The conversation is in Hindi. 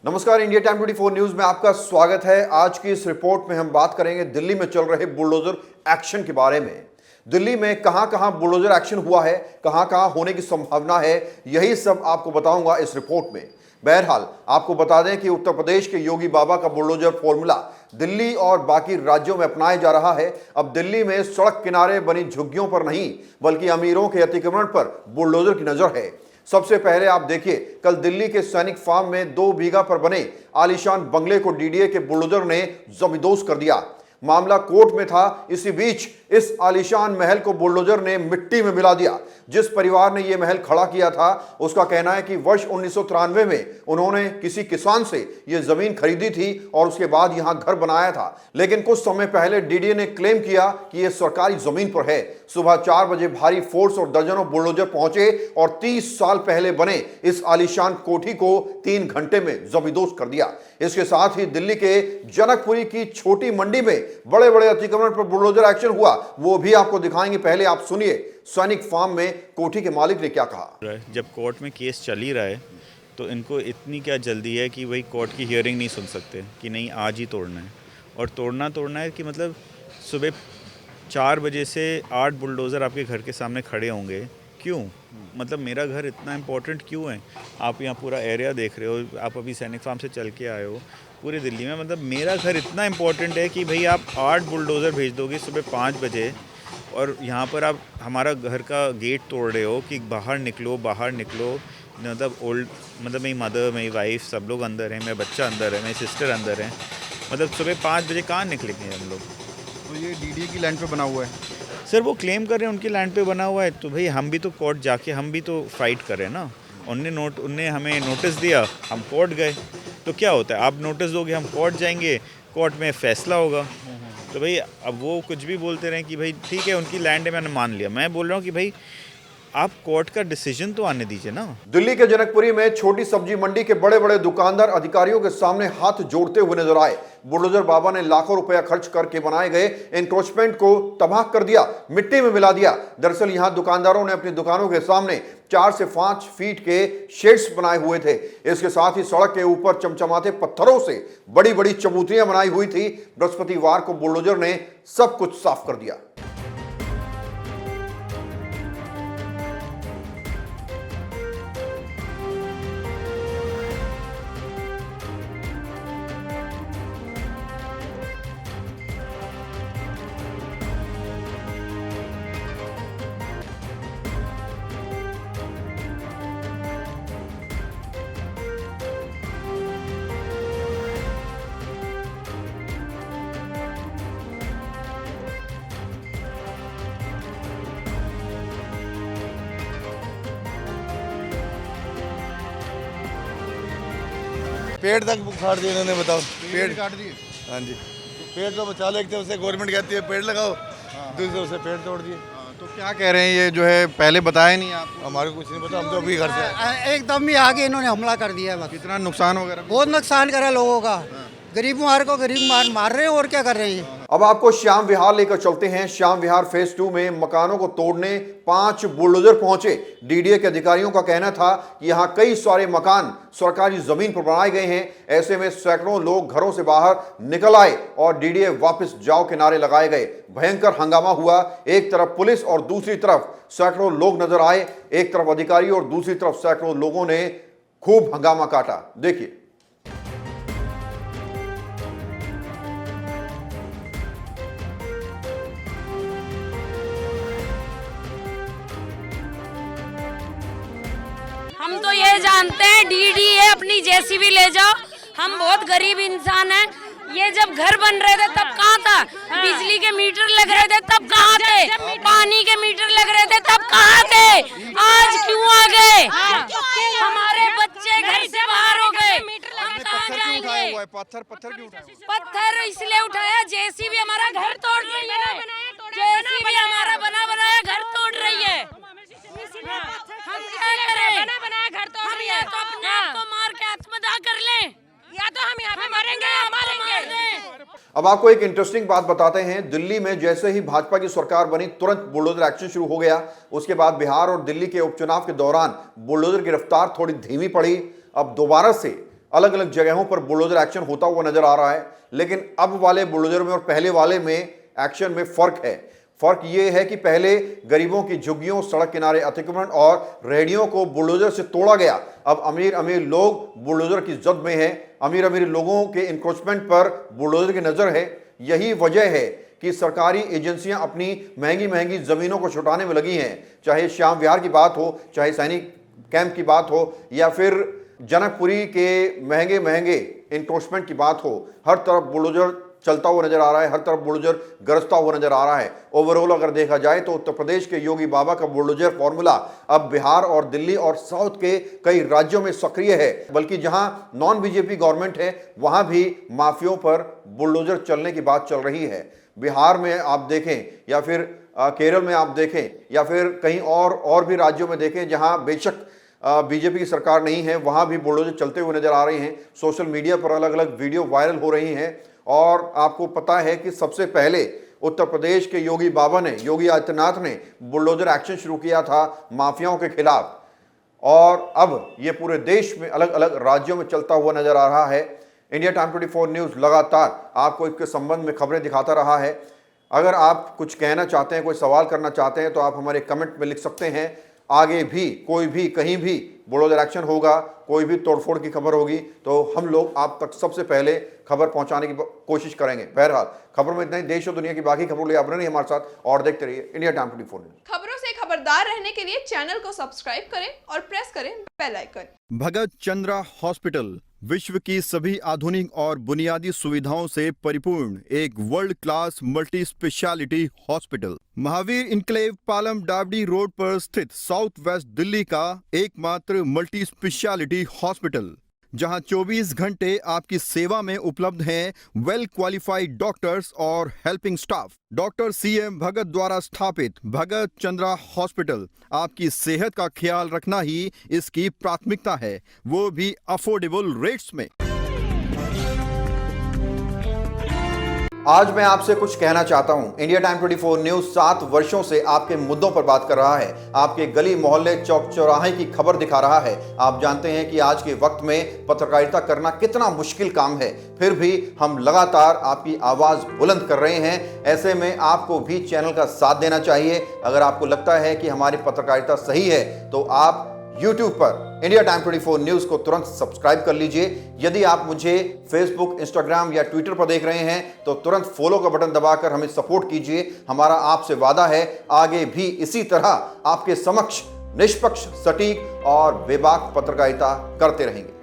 नमस्कार, इंडिया टाइम 24 न्यूज में आपका स्वागत है। आज की इस रिपोर्ट में हम बात करेंगे दिल्ली में चल रहे बुलडोजर एक्शन के बारे में। दिल्ली में कहां कहां बुलडोजर एक्शन हुआ है, कहां कहां होने की संभावना है, यही सब आपको बताऊंगा इस रिपोर्ट में। बहरहाल आपको बता दें कि उत्तर प्रदेश के योगी बाबा का बुलडोजर फॉर्मूला दिल्ली और बाकी राज्यों में अपनाया जा रहा है। अब दिल्ली में सड़क किनारे बनी झुग्गियों पर नहीं, बल्कि अमीरों के अतिक्रमण पर बुलडोजर की नजर है। सबसे पहले आप देखिए, कल दिल्ली के सैनिक फार्म में 2 बीघा पर बने आलीशान बंगले को डीडीए के बुलडोजर ने जमींदोज कर दिया। मामला कोर्ट में था। इसी बीच इस आलीशान महल को बुलडोजर ने मिट्टी में मिला दिया। जिस परिवार ने यह महल खड़ा किया था, उसका कहना है कि वर्ष 1993 में उन्होंने किसी किसान से यह जमीन खरीदी थी और उसके बाद यहां घर बनाया था। लेकिन कुछ समय पहले डीडीए ने क्लेम किया कि यह सरकारी जमीन पर है। सुबह 4 बजे भारी फोर्स और दर्जनों बुलडोजर पहुंचे और 30 साल पहले बने इस आलीशान कोठी को 3 घंटे में जमींदोज कर दिया। इसके साथ ही दिल्ली के जनकपुरी की छोटी मंडी में बड़े बड़े अतिक्रमण पर बुलडोजर एक्शन हुआ, वो भी आपको दिखाएंगे। पहले आप सुनिए सैनिक फार्म में कोठी के मालिक ने क्या कहा। जब कोर्ट में केस चल ही रहा है तो इनको इतनी क्या जल्दी है कि वही कोर्ट की हियरिंग नहीं सुन सकते कि नहीं आज ही तोड़ना है। और तोड़ना है कि मतलब सुबह 4 बजे से 8 बुलडोज़र आपके घर के सामने खड़े होंगे। क्यों? मतलब मेरा घर इतना इम्पोर्टेंट क्यों है? आप यहाँ पूरा एरिया देख रहे हो, आप अभी सैनिक फार्म से चल के आए हो पूरे दिल्ली में। मतलब मेरा घर इतना इम्पोर्टेंट है कि भाई आप 8 बुलडोज़र भेज दोगे सुबह 5 बजे और यहाँ पर आप हमारा घर का गेट तोड़ रहे हो कि बाहर निकलो। मतलब मतलब मेरी मदर, मेरी वाइफ, सब लोग अंदर हैं, मेरा बच्चा अंदर है, मेरी सिस्टर अंदर है। मतलब सुबह 5 बजे कहाँ निकलेंगे हम लोग? तो ये डीडीए की लैंड पे बना हुआ है सर। वो क्लेम कर रहे हैं उनकी लैंड पे बना हुआ है, तो भाई हम भी तो कोर्ट जाके हम भी तो फाइट कर रहे हैं ना। उनने हमें नोटिस दिया, हम कोर्ट गए। तो क्या होता है, आप नोटिस दोगे, हम कोर्ट जाएंगे, कोर्ट में फैसला होगा। तो भाई अब वो कुछ भी बोलते रहें कि भाई ठीक है उनकी लैंड है, मैंने मान लिया। मैं बोल रहा हूँ कि भाई आप कोर्ट का डिसीजन तो आने दीजिए ना। दिल्ली के जनकपुरी में छोटी सब्जी मंडी के बड़े बड़े दुकानदार अधिकारियों के सामने हाथ जोड़ते हुए नजर आए। बुलडोजर बाबा ने लाखों रुपया खर्च करके बनाए गए एनक्रोचमेंट को तबाह कर दिया, मिट्टी में मिला दिया। दरअसल यहां दुकानदारों ने अपनी दुकानों के सामने 4 से 5 फीट के शेड्स बनाए हुए थे। इसके साथ ही सड़क के ऊपर चमचमाते पत्थरों से बड़ी बड़ी चबूतरियां बनाई हुई थी। बृहस्पतिवार को बुलडोजर ने सब कुछ साफ कर दिया। पेड़ तक उखाड़ दिए इन्होंने, बताओ। पेड़ काट दिए। हाँ जी, पेड़ तो बचा लेते हैं, उसे गवर्नमेंट कहती है पेड़ लगाओ, दूसरे उसे पेड़ तोड़ दिए। तो क्या कह रहे हैं, ये जो है पहले बताया नहीं आपको? हमारे को कुछ नहीं पता, हम तो अभी घर से आए। एकदम ही आगे इन्होंने हमला कर दिया है। बस कितना नुकसान वगैरह? बहुत नुकसान करा लोगों का। गरीब मार को गरीब मार रहे हैं, और क्या कर रहे हैं? अब आपको श्याम विहार लेकर चलते हैं। श्याम विहार फेज 2 में मकानों को तोड़ने 5 बुलडोजर पहुंचे। डीडीए के अधिकारियों का कहना था कि यहां कई सारे मकान सरकारी जमीन पर बनाए गए हैं। ऐसे में सैकड़ों लोग घरों से बाहर निकल आए और डीडीए वापस जाओ के नारे लगाए गए। भयंकर हंगामा हुआ। एक तरफ पुलिस और दूसरी तरफ सैकड़ों लोग नजर आए। एक तरफ अधिकारी और दूसरी तरफ सैकड़ों लोगों ने खूब हंगामा काटा। देखिए। हम तो ये जानते हैं डीडीए अपनी जेसीबी ले जाओ, हम बहुत गरीब इंसान हैं। ये जब घर बन रहे थे तब कहाँ था? बिजली के मीटर लग रहे थे तब कहाँ थे? पानी के मीटर लग रहे थे तब कहाँ थे? आज क्यों आ गए? हमारे बच्चे घर से बाहर हो गए, हम कहाँ जाएंगे? पत्थर क्यों उठाया? पत्थर इसलिए उठाया, जेसीबी हमारा घर तोड़ रही है। जेसीबी हमारा बना बनाया घर तोड़ रही है। हम क्या करें? हम या तो अपने आप को मार के आत्मदाह कर लें, या तो हम यहाँ पे मरेंगे। अब आपको एक इंटरेस्टिंग बात बताते हैं। दिल्ली में जैसे ही भाजपा की सरकार बनी, तुरंत बुलडोजर एक्शन शुरू हो गया। उसके बाद बिहार और दिल्ली के उपचुनाव के दौरान बुलडोजर की रफ्तार थोड़ी धीमी पड़ी। अब दोबारा से अलग अलग जगहों पर बुलडोजर एक्शन होता हुआ नजर आ रहा है, लेकिन अब वाले बुलडोजर में और पहले वाले में एक्शन में फर्क है। फर्क ये है कि पहले गरीबों की झुग्गियों, सड़क किनारे अतिक्रमण और रेहड़ियों को बुलडोजर से तोड़ा गया। अब अमीर अमीर लोग बुलडोजर की जद में हैं। अमीर अमीर लोगों के इंक्रोचमेंट पर बुलडोजर की नजर है। यही वजह है कि सरकारी एजेंसियां अपनी महंगी महंगी जमीनों को छुटाने में लगी हैं। चाहे श्याम विहार की बात हो, चाहे सैनिक कैंप की बात हो, या फिर जनकपुरी के महंगे महंगे इंक्रोचमेंट की बात हो, हर तरफ बुलडोजर चलता हुआ नजर आ रहा है, हर तरफ बुलडोजर गरजता हुआ नजर आ रहा है। ओवरऑल अगर देखा जाए तो उत्तर प्रदेश के योगी बाबा का बुलडोजर फॉर्मूला अब बिहार और दिल्ली और साउथ के कई राज्यों में सक्रिय है, बल्कि जहां नॉन बीजेपी गवर्नमेंट है वहां भी माफियों पर बुलडोजर चलने की बात चल रही है। बिहार में आप देखें या फिर केरल में आप देखें या फिर कहीं और भी राज्यों में देखें जहां बेशक बीजेपी की सरकार नहीं है, वहां भी बुलडोजर चलते हुए नजर आ रहे हैं। सोशल मीडिया पर अलग अलग वीडियो वायरल हो रही हैं और आपको पता है कि सबसे पहले उत्तर प्रदेश के योगी बाबा ने, योगी आदित्यनाथ ने बुलडोजर एक्शन शुरू किया था माफियाओं के खिलाफ, और अब ये पूरे देश में अलग अलग राज्यों में चलता हुआ नजर आ रहा है। इंडिया टाइम 24 न्यूज़ लगातार आपको इसके संबंध में खबरें दिखाता रहा है। अगर आप कुछ कहना चाहते हैं, कोई सवाल करना चाहते हैं, तो आप हमारे कमेंट में लिख सकते हैं। आगे भी कोई भी कहीं भी बुलडोजर एक्शन होगा, कोई भी तोड़फोड़ की खबर होगी, तो हम लोग आप तक सबसे पहले खबर पहुंचाने की कोशिश करेंगे। बहरहाल खबर में इतना ही। देश और दुनिया की बाकी खबरों लिए आप रहिए हमारे साथ और देखते रहिए इंडिया टाइम 24 न्यूज़। खबरों से खबरदार रहने के लिए चैनल को सब्सक्राइब करें और प्रेस करें बेल आइकन। भगत चंद्रा हॉस्पिटल विश्व की सभी आधुनिक और बुनियादी सुविधाओं से परिपूर्ण एक world class multi speciality hospital, Mahavir enclave, Palam डावडी रोड पर स्थित साउथ वेस्ट दिल्ली का एकमात्र मल्टी स्पेशलिटी हॉस्पिटल, जहां 24 घंटे आपकी सेवा में उपलब्ध हैं वेल क्वालिफाइड डॉक्टर्स और हेल्पिंग स्टाफ। डॉक्टर CM भगत द्वारा स्थापित भगत चंद्रा हॉस्पिटल आपकी सेहत का ख्याल रखना ही इसकी प्राथमिकता है, वो भी अफोर्डेबल रेट्स में। आज मैं आपसे कुछ कहना चाहता हूं। इंडिया टाइम 24 न्यूज़ 7 वर्षों से आपके मुद्दों पर बात कर रहा है, आपके गली मोहल्ले चौक चौराहे की खबर दिखा रहा है। आप जानते हैं कि आज के वक्त में पत्रकारिता करना कितना मुश्किल काम है, फिर भी हम लगातार आपकी आवाज बुलंद कर रहे हैं। ऐसे में आपको भी चैनल का साथ देना चाहिए। अगर आपको लगता है कि हमारी पत्रकारिता सही है तो आप YouTube पर इंडिया टाइम 24 न्यूज़ को तुरंत सब्सक्राइब कर लीजिए। यदि आप मुझे फेसबुक, इंस्टाग्राम या ट्विटर पर देख रहे हैं तो तुरंत फॉलो का बटन दबाकर हमें सपोर्ट कीजिए। हमारा आपसे वादा है आगे भी इसी तरह आपके समक्ष निष्पक्ष, सटीक और बेबाक पत्रकारिता करते रहेंगे।